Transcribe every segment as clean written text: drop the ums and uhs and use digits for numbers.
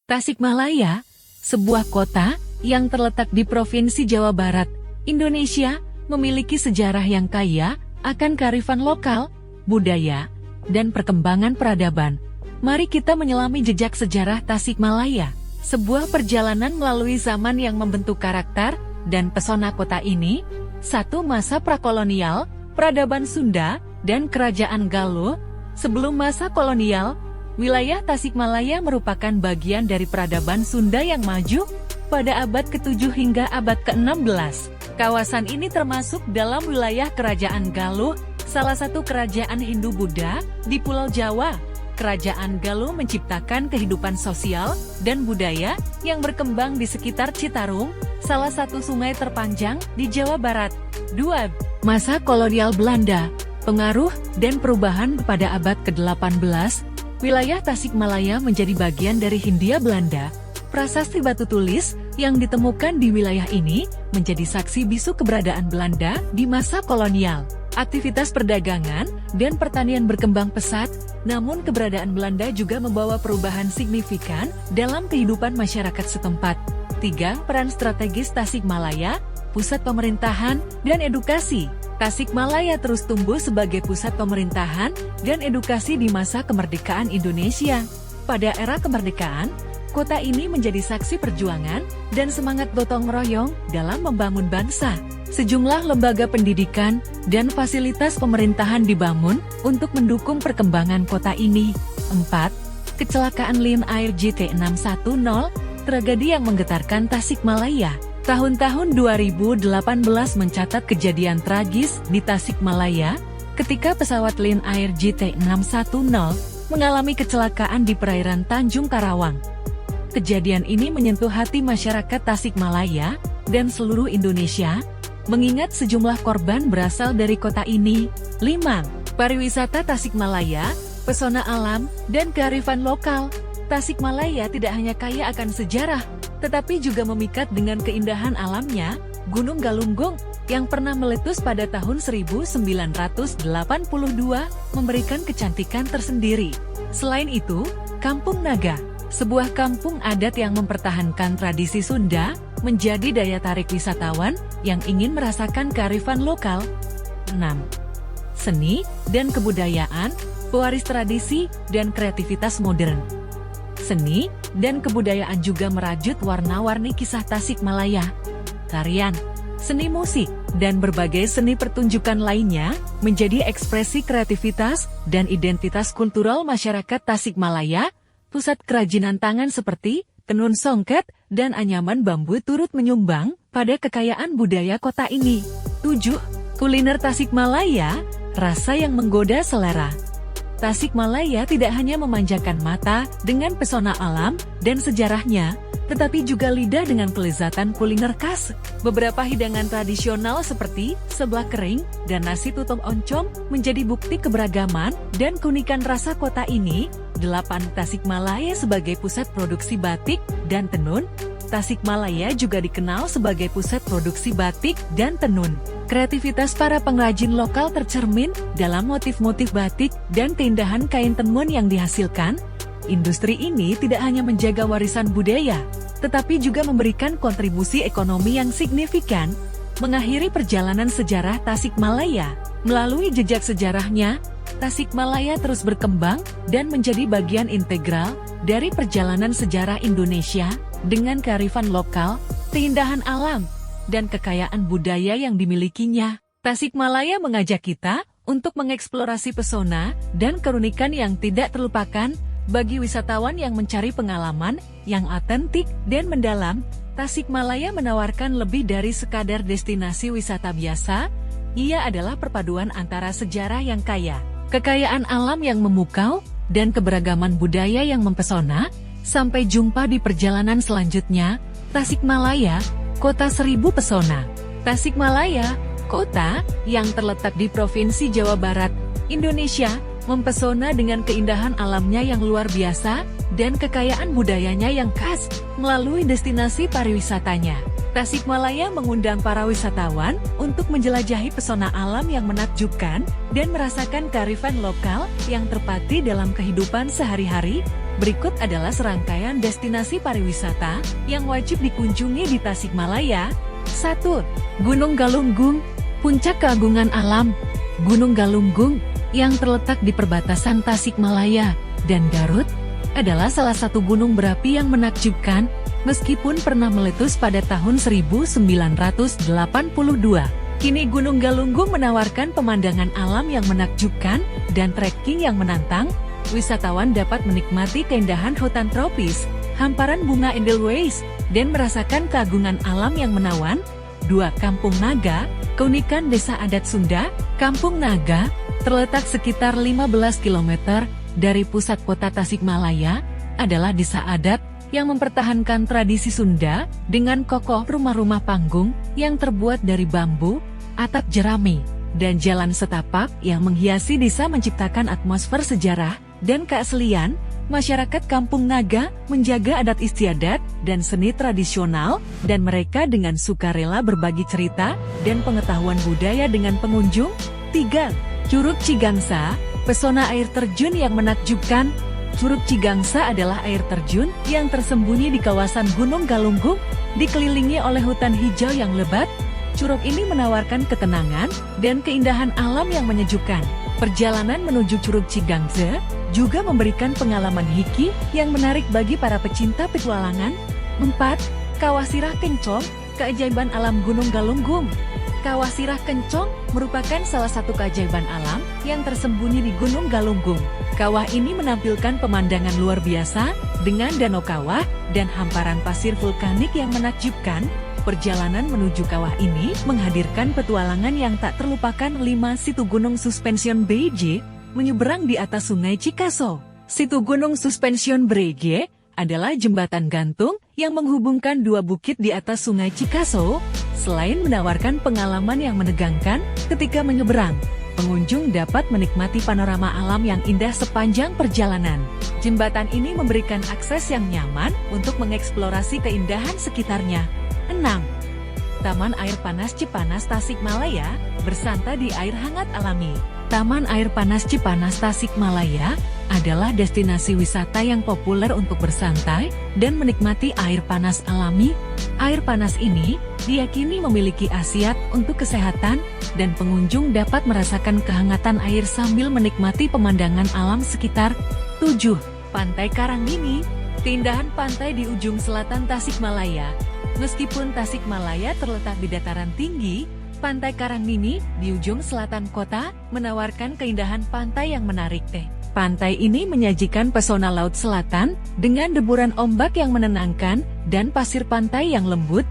Tasikmalaya, sebuah kota yang terletak di Provinsi Jawa Barat, Indonesia, memiliki sejarah yang kaya akan kearifan lokal, budaya, dan perkembangan peradaban. Mari kita menyelami jejak sejarah Tasikmalaya, sebuah perjalanan melalui zaman yang membentuk karakter dan pesona kota ini. Satu, masa prakolonial, peradaban Sunda, dan Kerajaan Galuh. Sebelum masa kolonial, wilayah Tasikmalaya merupakan bagian dari peradaban Sunda yang maju pada abad ke-7 hingga abad ke-16. Kawasan ini termasuk dalam wilayah Kerajaan Galuh, salah satu kerajaan Hindu-Buddha di Pulau Jawa. Kerajaan Galuh menciptakan kehidupan sosial dan budaya yang berkembang di sekitar Citarum, salah satu sungai terpanjang di Jawa Barat. 2. Masa kolonial Belanda, pengaruh dan perubahan pada abad ke-18, wilayah Tasikmalaya menjadi bagian dari Hindia Belanda. Prasasti batu tulis yang ditemukan di wilayah ini menjadi saksi bisu keberadaan Belanda di masa kolonial. Aktivitas perdagangan dan pertanian berkembang pesat, namun keberadaan Belanda juga membawa perubahan signifikan dalam kehidupan masyarakat setempat. 3. Peran strategis Tasikmalaya, pusat pemerintahan dan edukasi. Tasikmalaya terus tumbuh sebagai pusat pemerintahan dan edukasi di masa kemerdekaan Indonesia. Pada era kemerdekaan, kota ini menjadi saksi perjuangan dan semangat gotong royong dalam membangun bangsa. Sejumlah lembaga pendidikan dan fasilitas pemerintahan dibangun untuk mendukung perkembangan kota ini. 4. Kecelakaan Lion Air JT610, tragedi yang menggetarkan Tasikmalaya. Tahun-tahun 2018 mencatat kejadian tragis di Tasikmalaya ketika pesawat Lion Air JT610 mengalami kecelakaan di perairan Tanjung Karawang. Kejadian ini menyentuh hati masyarakat Tasikmalaya dan seluruh Indonesia, mengingat sejumlah korban berasal dari kota ini. 5. Pariwisata Tasikmalaya, pesona alam, dan kearifan lokal. Tasikmalaya tidak hanya kaya akan sejarah, tetapi juga memikat dengan keindahan alamnya. Gunung Galunggung yang pernah meletus pada tahun 1982 memberikan kecantikan tersendiri. Selain itu, Kampung Naga, sebuah kampung adat yang mempertahankan tradisi Sunda, menjadi daya tarik wisatawan yang ingin merasakan kearifan lokal. 6. Seni dan kebudayaan, pewaris tradisi dan kreativitas modern. Seni dan kebudayaan juga merajut warna-warni kisah Tasikmalaya. Tarian, seni musik, dan berbagai seni pertunjukan lainnya menjadi ekspresi kreativitas dan identitas kultural masyarakat Tasikmalaya. Pusat kerajinan tangan seperti tenun songket dan anyaman bambu turut menyumbang pada kekayaan budaya kota ini. 7. Kuliner Tasikmalaya, rasa yang menggoda selera. Tasikmalaya tidak hanya memanjakan mata dengan pesona alam dan sejarahnya, tetapi juga lidah dengan kelezatan kuliner khas. Beberapa hidangan tradisional seperti seblak kering dan nasi tutung oncom menjadi bukti keberagaman dan keunikan rasa kota ini. 8. Tasikmalaya sebagai pusat produksi batik dan tenun. Tasikmalaya juga dikenal sebagai pusat produksi batik dan tenun. Kreativitas para pengrajin lokal tercermin dalam motif-motif batik dan keindahan kain tenun yang dihasilkan. Industri ini tidak hanya menjaga warisan budaya, tetapi juga memberikan kontribusi ekonomi yang signifikan. Mengakhiri perjalanan sejarah Tasikmalaya, melalui jejak sejarahnya, Tasikmalaya terus berkembang dan menjadi bagian integral dari perjalanan sejarah Indonesia dengan kearifan lokal, keindahan alam, dan kekayaan budaya yang dimilikinya. Tasikmalaya mengajak kita untuk mengeksplorasi pesona dan keunikan yang tidak terlupakan bagi wisatawan yang mencari pengalaman yang otentik dan mendalam. Tasikmalaya menawarkan lebih dari sekadar destinasi wisata biasa. Ia adalah perpaduan antara sejarah yang kaya, kekayaan alam yang memukau, dan keberagaman budaya yang mempesona. Sampai jumpa di perjalanan selanjutnya. Tasikmalaya, kota seribu pesona. Tasikmalaya, kota yang terletak di Provinsi Jawa Barat, Indonesia, mempesona dengan keindahan alamnya yang luar biasa dan kekayaan budayanya yang khas melalui destinasi pariwisatanya. Tasikmalaya mengundang para wisatawan untuk menjelajahi pesona alam yang menakjubkan dan merasakan kearifan lokal yang terpatri dalam kehidupan sehari-hari. Berikut adalah serangkaian destinasi pariwisata yang wajib dikunjungi di Tasikmalaya. 1. Gunung Galunggung, puncak keagungan alam. Gunung Galunggung, yang terletak di perbatasan Tasikmalaya dan Garut, adalah salah satu gunung berapi yang menakjubkan, meskipun pernah meletus pada tahun 1982. Kini Gunung Galunggung menawarkan pemandangan alam yang menakjubkan dan trekking yang menantang. Wisatawan dapat menikmati keindahan hutan tropis, hamparan bunga edelweiss, dan merasakan keagungan alam yang menawan. 2. Kampung Naga, keunikan desa adat Sunda. Kampung Naga terletak sekitar 15 km dari pusat kota Tasikmalaya, adalah desa adat yang mempertahankan tradisi Sunda dengan kokoh rumah-rumah panggung yang terbuat dari bambu, atap jerami, dan jalan setapak yang menghiasi desa menciptakan atmosfer sejarah dan keaslian. Masyarakat Kampung Naga menjaga adat istiadat dan seni tradisional, dan mereka dengan sukarela berbagi cerita dan pengetahuan budaya dengan pengunjung. 3. Curug Cigangsa, pesona air terjun yang menakjubkan. Curug Cigangsa adalah air terjun yang tersembunyi di kawasan Gunung Galunggung, dikelilingi oleh hutan hijau yang lebat. Curug ini menawarkan ketenangan dan keindahan alam yang menyejukkan. Perjalanan menuju Curug Cigangsa juga memberikan pengalaman hiki yang menarik bagi para pecinta petualangan. 4. Kawah Sirah Kencong, keajaiban alam Gunung Galunggung. Kawah Sirah Kencong merupakan salah satu keajaiban alam yang tersembunyi di Gunung Galunggung. Kawah ini menampilkan pemandangan luar biasa dengan danau kawah dan hamparan pasir vulkanik yang menakjubkan. Perjalanan menuju kawah ini menghadirkan petualangan yang tak terlupakan. 5. Situ Gunung Suspension Brege, menyeberang di atas Sungai Cikaso. Situ Gunung Suspension Brege adalah jembatan gantung yang menghubungkan dua bukit di atas Sungai Cikaso. Selain menawarkan pengalaman yang menegangkan ketika menyeberang, pengunjung dapat menikmati panorama alam yang indah sepanjang perjalanan. Jembatan ini memberikan akses yang nyaman untuk mengeksplorasi keindahan sekitarnya. 6. Taman Air Panas Cipanas Tasikmalaya, bersantai di air hangat alami. Taman Air Panas Cipanas Tasikmalaya adalah destinasi wisata yang populer untuk bersantai dan menikmati air panas alami. Air panas ini diyakini memiliki khasiat untuk kesehatan, dan pengunjung dapat merasakan kehangatan air sambil menikmati pemandangan alam sekitar. 7. Pantai Karangmini, keindahan pantai di ujung selatan Tasikmalaya. Meskipun Tasikmalaya terletak di dataran tinggi, Pantai Karangmini di ujung selatan kota menawarkan keindahan pantai yang menarik. Pantai ini menyajikan pesona laut selatan dengan deburan ombak yang menenangkan dan pasir pantai yang lembut.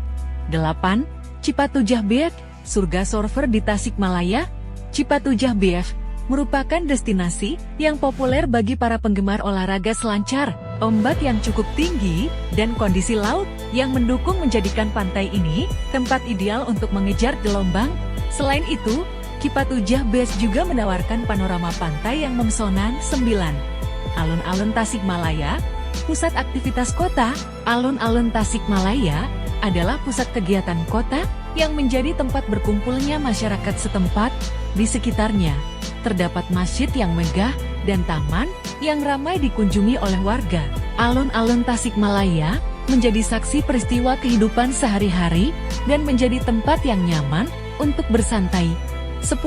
8. Cipatujah Beach, surga surfer di Tasikmalaya. Cipatujah Beach merupakan destinasi yang populer bagi para penggemar olahraga selancar. Ombak yang cukup tinggi dan kondisi laut yang mendukung menjadikan pantai ini tempat ideal untuk mengejar gelombang. Selain itu, Cipatujah Beach juga menawarkan panorama pantai yang memesona. 9. Alun-alun Tasikmalaya, pusat aktivitas kota. Alun-alun Tasikmalaya adalah pusat kegiatan kota yang menjadi tempat berkumpulnya masyarakat setempat. Di sekitarnya terdapat masjid yang megah dan taman yang ramai dikunjungi oleh warga. Alun-alun Tasikmalaya menjadi saksi peristiwa kehidupan sehari-hari dan menjadi tempat yang nyaman untuk bersantai. 10.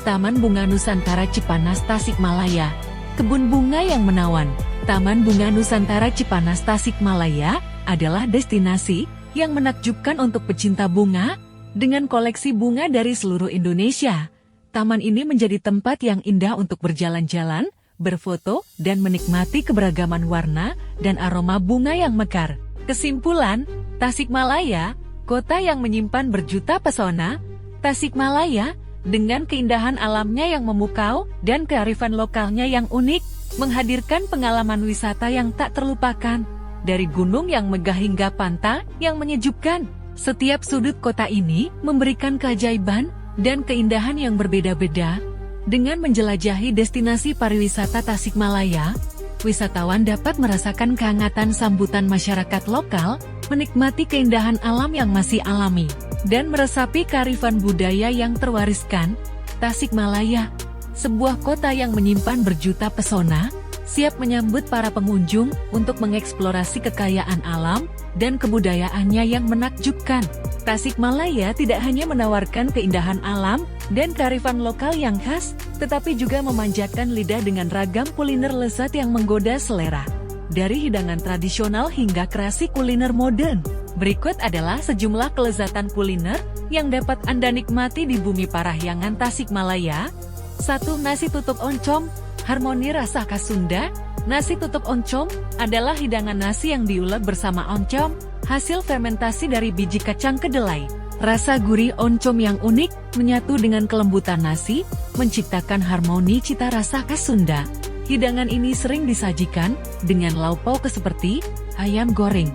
Taman Bunga Nusantara Cipanas Tasikmalaya, kebun bunga yang menawan. Taman Bunga Nusantara Cipanas Tasikmalaya adalah destinasi yang menakjubkan untuk pecinta bunga, dengan koleksi bunga dari seluruh Indonesia. Taman ini menjadi tempat yang indah untuk berjalan-jalan, berfoto, dan menikmati keberagaman warna dan aroma bunga yang mekar. Kesimpulan, Tasikmalaya, kota yang menyimpan berjuta pesona. Tasikmalaya, dengan keindahan alamnya yang memukau dan kearifan lokalnya yang unik, menghadirkan pengalaman wisata yang tak terlupakan. Dari gunung yang megah hingga pantai yang menyejukkan, setiap sudut kota ini memberikan keajaiban dan keindahan yang berbeda-beda. Dengan menjelajahi destinasi pariwisata Tasikmalaya, wisatawan dapat merasakan kehangatan sambutan masyarakat lokal, menikmati keindahan alam yang masih alami, dan meresapi kearifan budaya yang terwariskan. Tasikmalaya, sebuah kota yang menyimpan berjuta pesona, siap menyambut para pengunjung untuk mengeksplorasi kekayaan alam dan kebudayaannya yang menakjubkan. Tasikmalaya tidak hanya menawarkan keindahan alam dan kearifan lokal yang khas, tetapi juga memanjakan lidah dengan ragam kuliner lezat yang menggoda selera. Dari hidangan tradisional hingga kreasi kuliner modern, berikut adalah sejumlah kelezatan kuliner yang dapat Anda nikmati di Bumi Parahyangan Tasikmalaya. 1. Nasi tutuk oncom, harmoni rasa khas Sunda. Nasi tutuk oncom adalah hidangan nasi yang diulek bersama oncom, hasil fermentasi dari biji kacang kedelai. Rasa gurih oncom yang unik menyatu dengan kelembutan nasi, menciptakan harmoni cita rasa khas Sunda. Hidangan ini sering disajikan dengan lauk pauk seperti ayam goreng,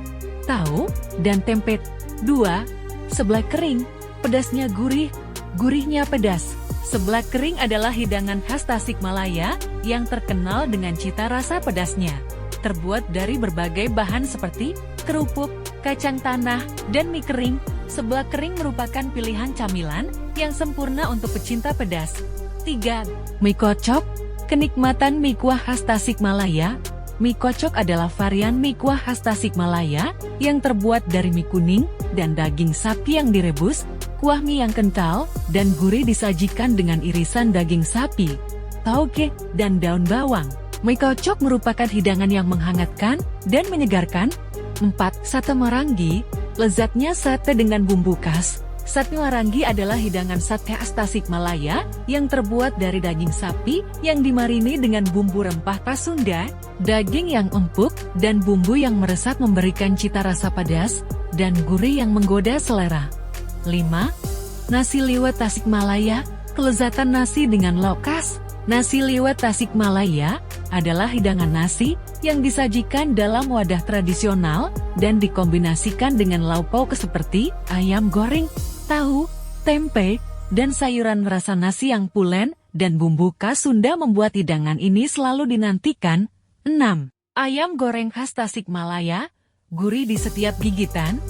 tahu, dan tempe. 2. Seblak kering, pedasnya gurih, gurihnya pedas. Seblak kering adalah hidangan khas Tasikmalaya yang terkenal dengan cita rasa pedasnya. Terbuat dari berbagai bahan seperti kerupuk, kacang tanah, dan mie kering, seblak kering merupakan pilihan camilan yang sempurna untuk pecinta pedas. 3. Mie kocok, kenikmatan mie kuah khas Tasikmalaya. Mie kocok adalah varian mie kuah khas Tasikmalaya yang terbuat dari mie kuning dan daging sapi yang direbus. Kuah mie yang kental dan gurih disajikan dengan irisan daging sapi, tauge, dan daun bawang. Mie kocok merupakan hidangan yang menghangatkan dan menyegarkan. 4. Sate Marangi, lezatnya sate dengan bumbu khas. Sate Marangi adalah hidangan sate khas Tasikmalaya yang terbuat dari daging sapi yang dimarini dengan bumbu rempah khas Sunda. Daging yang empuk dan bumbu yang meresap memberikan cita rasa pedas dan gurih yang menggoda selera. 5. Nasi liwet Tasikmalaya, kelezatan nasi dengan lauk khas. Nasi liwet Tasikmalaya adalah hidangan nasi yang disajikan dalam wadah tradisional dan dikombinasikan dengan lauk pauk seperti ayam goreng, tahu, tempe, dan sayuran. Rasa nasi yang pulen dan bumbu khas Sunda membuat hidangan ini selalu dinantikan. 6. Ayam goreng khas Tasikmalaya, gurih di setiap gigitan.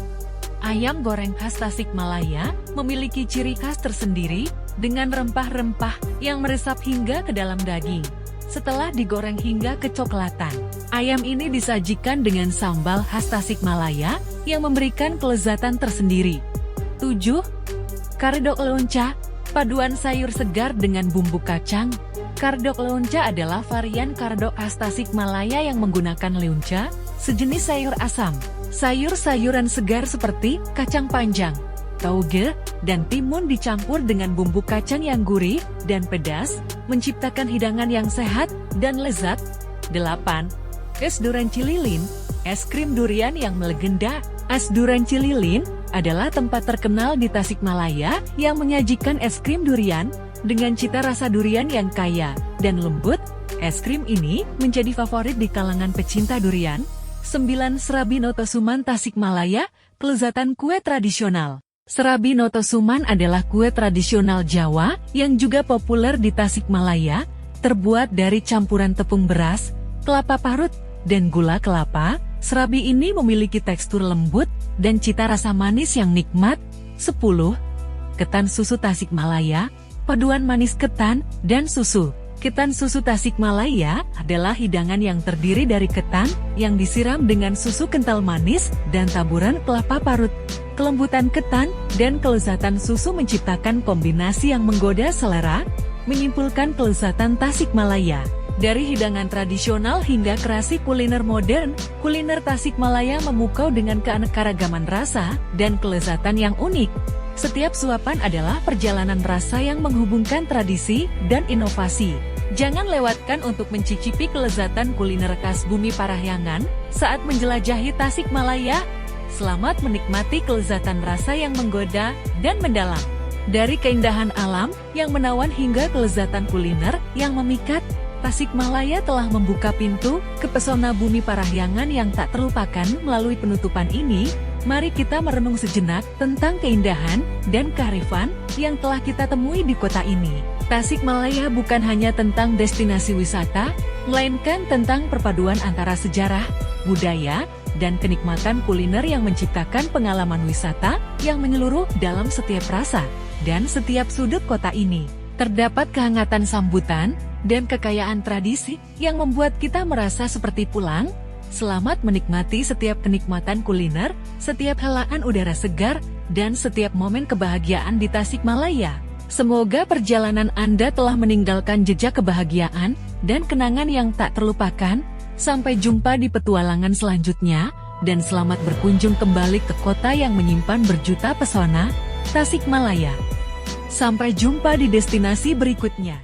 Ayam goreng khas Tasikmalaya memiliki ciri khas tersendiri dengan rempah-rempah yang meresap hingga ke dalam daging. Setelah digoreng hingga kecoklatan, ayam ini disajikan dengan sambal khas Tasikmalaya yang memberikan kelezatan tersendiri. 7. Kardok leunca, paduan sayur segar dengan bumbu kacang. Kardok leunca adalah varian kardok khas Tasikmalaya yang menggunakan leunca, sejenis sayur asam. Sayur-sayuran segar seperti kacang panjang, tauge, dan timun dicampur dengan bumbu kacang yang gurih dan pedas, menciptakan hidangan yang sehat dan lezat. 8. Es durian cililin, es krim durian yang melegenda. Es durian cililin adalah tempat terkenal di Tasikmalaya yang menyajikan es krim durian dengan cita rasa durian yang kaya dan lembut. Es krim ini menjadi favorit di kalangan pecinta durian. 9. Serabi Notosuman Tasikmalaya, kelezatan kue tradisional. Serabi Notosuman adalah kue tradisional Jawa yang juga populer di Tasikmalaya, terbuat dari campuran tepung beras, kelapa parut, dan gula kelapa. Serabi ini memiliki tekstur lembut dan cita rasa manis yang nikmat. 10. Ketan susu Tasikmalaya, paduan manis ketan dan susu. Ketan susu Tasikmalaya adalah hidangan yang terdiri dari ketan yang disiram dengan susu kental manis dan taburan kelapa parut. Kelembutan ketan dan kelezatan susu menciptakan kombinasi yang menggoda selera, menyimpulkan kelezatan Tasikmalaya. Dari hidangan tradisional hingga kreasi kuliner modern, kuliner Tasikmalaya memukau dengan keanekaragaman rasa dan kelezatan yang unik. Setiap suapan adalah perjalanan rasa yang menghubungkan tradisi dan inovasi. Jangan lewatkan untuk mencicipi kelezatan kuliner khas Bumi Parahyangan saat menjelajahi Tasikmalaya. Selamat menikmati kelezatan rasa yang menggoda dan mendalam. Dari keindahan alam yang menawan hingga kelezatan kuliner yang memikat, Tasikmalaya telah membuka pintu ke pesona Bumi Parahyangan yang tak terlupakan. Melalui penutupan ini, mari kita merenung sejenak tentang keindahan dan kearifan yang telah kita temui di kota ini. Tasikmalaya bukan hanya tentang destinasi wisata, melainkan tentang perpaduan antara sejarah, budaya, dan kenikmatan kuliner yang menciptakan pengalaman wisata yang menyeluruh dalam setiap rasa dan setiap sudut kota ini. Terdapat kehangatan sambutan dan kekayaan tradisi yang membuat kita merasa seperti pulang. Selamat menikmati setiap kenikmatan kuliner, setiap helaan udara segar, dan setiap momen kebahagiaan di Tasikmalaya. Semoga perjalanan Anda telah meninggalkan jejak kebahagiaan dan kenangan yang tak terlupakan. Sampai jumpa di petualangan selanjutnya, dan selamat berkunjung kembali ke kota yang menyimpan berjuta pesona, Tasikmalaya. Sampai jumpa di destinasi berikutnya.